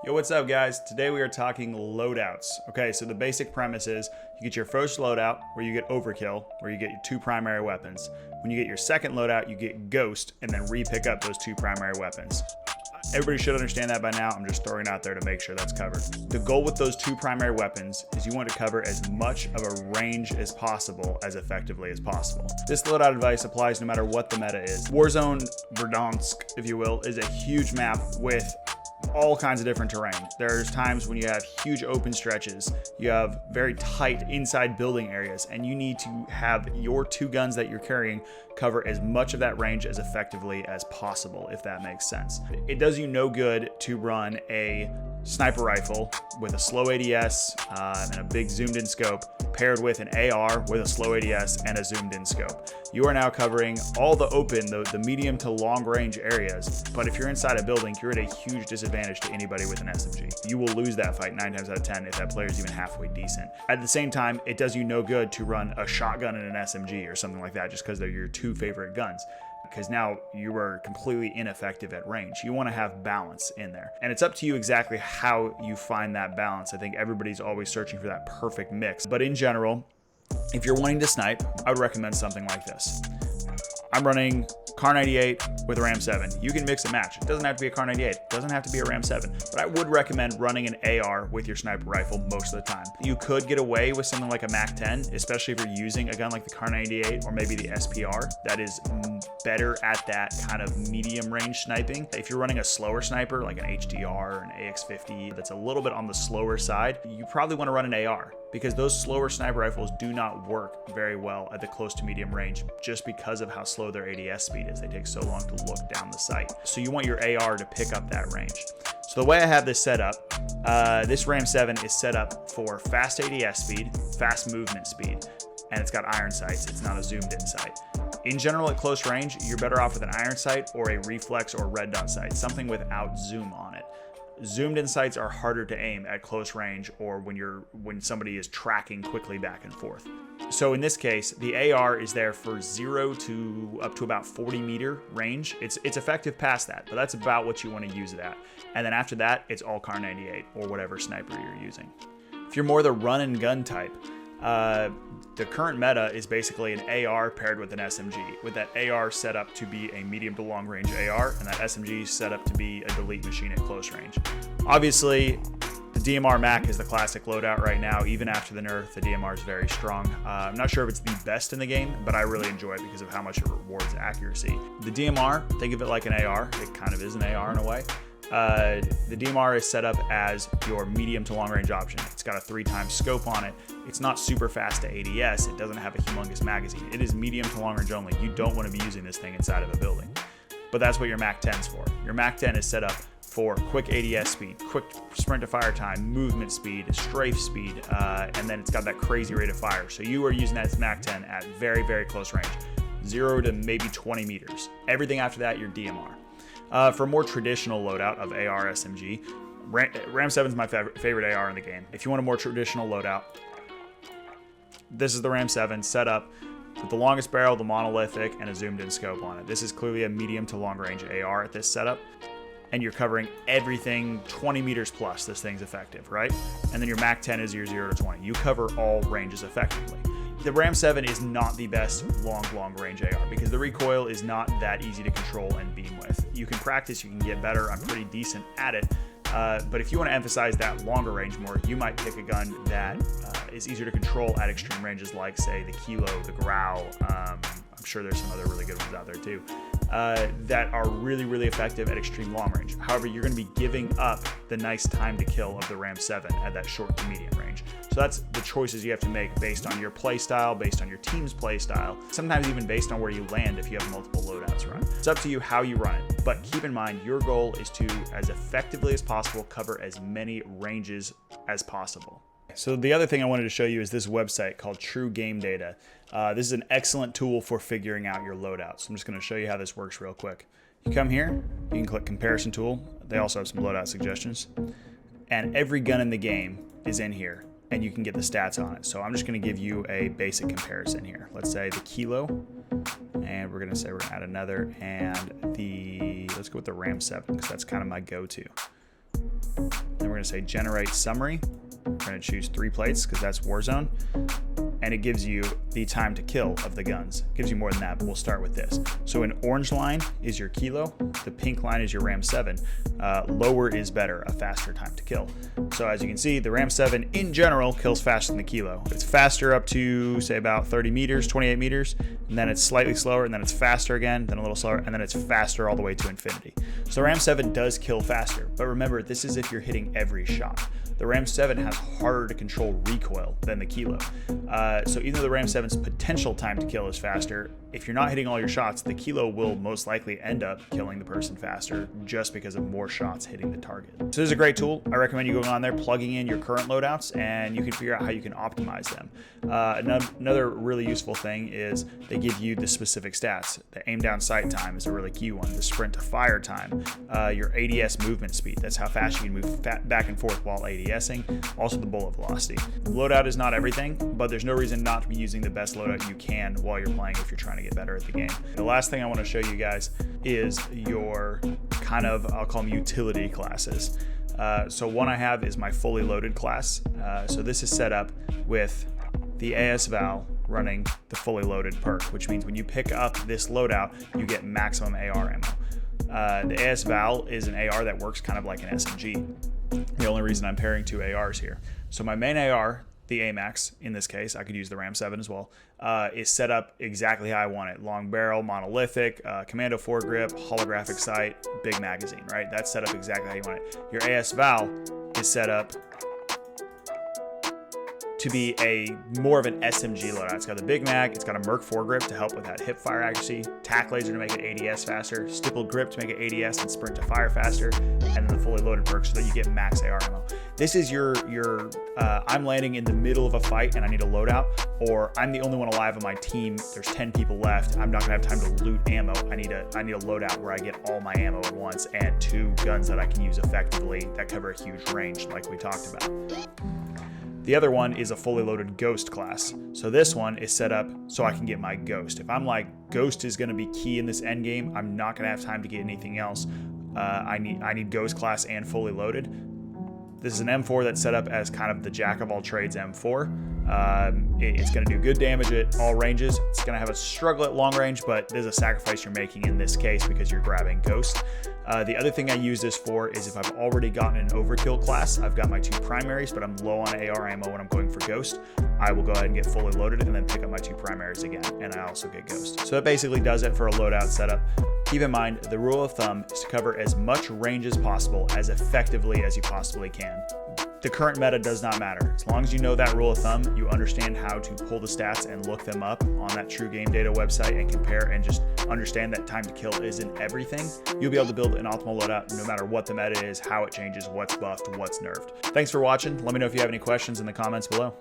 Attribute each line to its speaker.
Speaker 1: Yo, what's up guys? Today we are talking loadouts. Okay, so the basic premise is you get your first loadout where you get overkill, where you get your two primary weapons. When you get your second loadout, you get ghost and then re-pick up those two primary weapons. Everybody should understand that by now. I'm just throwing it out there to make sure that's covered. The goal with those two primary weapons is you want to cover as much of a range as possible as effectively as possible. This loadout advice applies no matter what the meta is. Warzone Verdansk, if you will, is a huge map with all kinds of different terrain. There's times when you have huge open stretches, you have very tight inside building areas, and you need to have your two guns that you're carrying cover as much of that range as effectively as possible, if that makes sense. It does you no good to run a sniper rifle with a slow ADS and a big zoomed in scope paired with an AR with a slow ADS and a zoomed in scope. You are now covering all the open, the medium to long range areas, but if you're inside a building, you're at a huge disadvantage to anybody with an SMG. You will lose that fight 9 times out of 10 if that player is even halfway decent. At the same time, it does you no good to run a shotgun and an SMG or something like that just because they're your two favorite guns, because now you are completely ineffective at range. You want to have balance in there, and it's up to you exactly how you find that balance. I think everybody's always searching for that perfect mix, but in general, if you're wanting to snipe, I would recommend something like this. I'm running Kar 98 with a Ram 7. You can mix and match. It doesn't have to be a Kar 98. It doesn't have to be a Ram 7. But I would recommend running an AR with your sniper rifle most of the time. You could get away with something like a Mac 10, especially if you're using a gun like the Kar 98 or maybe the SPR. That is better at that kind of medium range sniping. If you're running a slower sniper like an HDR or an AX50 that's a little bit on the slower side, you probably want to run an AR, because those slower sniper rifles do not work very well at the close to medium range just because of how slow their ADS speed is. They take so long to look down the sight. So you want your AR to pick up that range. So the way I have this set up, this Ram 7 is set up for fast ADS speed, fast movement speed, and it's got iron sights. It's not a zoomed in sight. In general, at close range, you're better off with an iron sight or a reflex or red dot sight, something without zoom on it. Zoomed in sights are harder to aim at close range or when somebody is tracking quickly back and forth. So in this case, the AR is there for 0 to up to about 40 meter range. It's effective past that, but that's about what you want to use it at. And then after that, it's all Kar 98 or whatever sniper you're using. If you're more the run and gun type, the current meta is basically an AR paired with an SMG, with that AR set up to be a medium to long range AR and that SMG set up to be a delete machine at close range. Obviously, the DMR Mac is the classic loadout right now. Even after the nerf, the DMR is very strong. I'm not sure if it's the best in the game, but I really enjoy it because of how much it rewards accuracy. The DMR, think of it like an AR. It kind of is an AR in a way. The DMR is set up as your medium to long range option. It's got a 3x scope on it. It's not super fast to ADS. It doesn't have a humongous magazine. It is medium to long range only. You don't want to be using this thing inside of a building. But that's what your Mac 10's for. Your Mac 10 is set up for quick ADS speed, quick sprint to fire time, movement speed, strafe speed, and then it's got that crazy rate of fire. So you are using that Mac 10 at very, very close range, 0 to maybe 20 meters. Everything after that, your DMR. For more traditional loadout of AR SMG, Ram 7 is my favorite AR in the game. If you want a more traditional loadout, this is the Ram 7 set up with the longest barrel, the monolithic, and a zoomed in scope on it. This is clearly a medium to long range AR at this setup, and you're covering everything 20 meters plus. This thing's effective, right? And then your Mac 10 is your 0 to 20. You cover all ranges effectively. The Ram 7 is not the best long range AR because the recoil is not that easy to control and beam with. You can practice, you can get better. I'm pretty decent at it. But if you want to emphasize that longer range more, you might pick a gun that is easier to control at extreme ranges, like say the Kilo, the Growl. I'm sure there's some other really good ones out there too, that are really, really effective at extreme long range. However, you're going to be giving up the nice time to kill of the Ram 7 at that short to medium range. So that's the choices you have to make based on your play style, based on your team's play style, sometimes even based on where you land if you have multiple loadouts run. It's up to you how you run it, but keep in mind your goal is to, as effectively as possible, cover as many ranges as possible. So the other thing I wanted to show you is this website called True Game Data. This is an excellent tool for figuring out your loadouts. So I'm just going to show you how this works real quick. You come here, you can click Comparison Tool. They also have some loadout suggestions. And every gun in the game is in here, and you can get the stats on it. So I'm just going to give you a basic comparison here. Let's say the Kilo, and we're going to say we're going to add another, and let's go with the Ram 7 because that's kind of my go-to. we're gonna say generate summary. We're gonna choose 3 plates because that's Warzone. And it gives you the time to kill of the guns. It gives you more than that, but we'll start with this. So an orange line is your kilo, the pink line is your Ram 7. Lower is better, a faster time to kill. So as you can see, the Ram 7 in general kills faster than the kilo. It's faster up to say about 30 meters, 28 meters, and then it's slightly slower, and then it's faster again, then a little slower, and then it's faster all the way to infinity. So Ram 7 does kill faster, but remember, this is if you're hitting every shot. The Ram 7 has harder to control recoil than the kilo. So even though the Ram 7's potential time to kill is faster, if you're not hitting all your shots, the kilo will most likely end up killing the person faster just because of more shots hitting the target. So this is a great tool. I recommend you going on there, plugging in your current loadouts, and you can figure out how you can optimize them. Another really useful thing is they give you the specific stats. The aim down sight time is a really key one. The sprint to fire time, your ADS movement speed. That's how fast you can move back and forth while ADSing. Also the bullet velocity. Loadout is not everything, but there's no reason not to be using the best loadout you can while you're playing if you're trying to get better at the game. The last thing I want to show you guys is your kind of, I'll call them utility classes. So one I have is my fully loaded class. So this is set up with the AS Val running the fully loaded perk, which means when you pick up this loadout, you get maximum AR ammo. The AS Val is an AR that works kind of like an SMG. The only reason I'm pairing 2 ARs here. So my main AR, the AMAX, in this case, I could use the Ram 7 as well, is set up exactly how I want it. Long barrel, monolithic, commando foregrip, holographic sight, big magazine, right? That's set up exactly how you want it. Your AS Val is set up to be more of an SMG loadout. It's got the big mag, it's got a Merc foregrip to help with that hip fire accuracy, tack laser to make it ADS faster, stippled grip to make it ADS and sprint to fire faster, and then the fully loaded perk so that you get max AR ammo. This is your I'm landing in the middle of a fight and I need a loadout, or I'm the only one alive on my team, there's 10 people left, I'm not gonna have time to loot ammo. I need a loadout where I get all my ammo at once and 2 guns that I can use effectively that cover a huge range like we talked about. The other one is a fully loaded Ghost class. So this one is set up so I can get my Ghost. If I'm like, Ghost is gonna be key in this end game, I'm not gonna have time to get anything else. I need Ghost class and fully loaded. This is an M4 that's set up as kind of the jack of all trades M4. It's going to do good damage at all ranges. It's going to have a struggle at long range, but there's a sacrifice you're making in this case because you're grabbing Ghost. The other thing I use this for is if I've already gotten an overkill class, I've got my 2 primaries, but I'm low on AR ammo when I'm going for Ghost, I will go ahead and get fully loaded and then pick up my 2 primaries again, and I also get Ghost. So that basically does it for a loadout setup. Keep in mind, the rule of thumb is to cover as much range as possible as effectively as you possibly can. The current meta does not matter. As long as you know that rule of thumb, you understand how to pull the stats and look them up on that True Game Data website and compare and just understand that time to kill isn't everything, you'll be able to build an optimal loadout no matter what the meta is, how it changes, what's buffed, what's nerfed. Thanks for watching. Let me know if you have any questions in the comments below.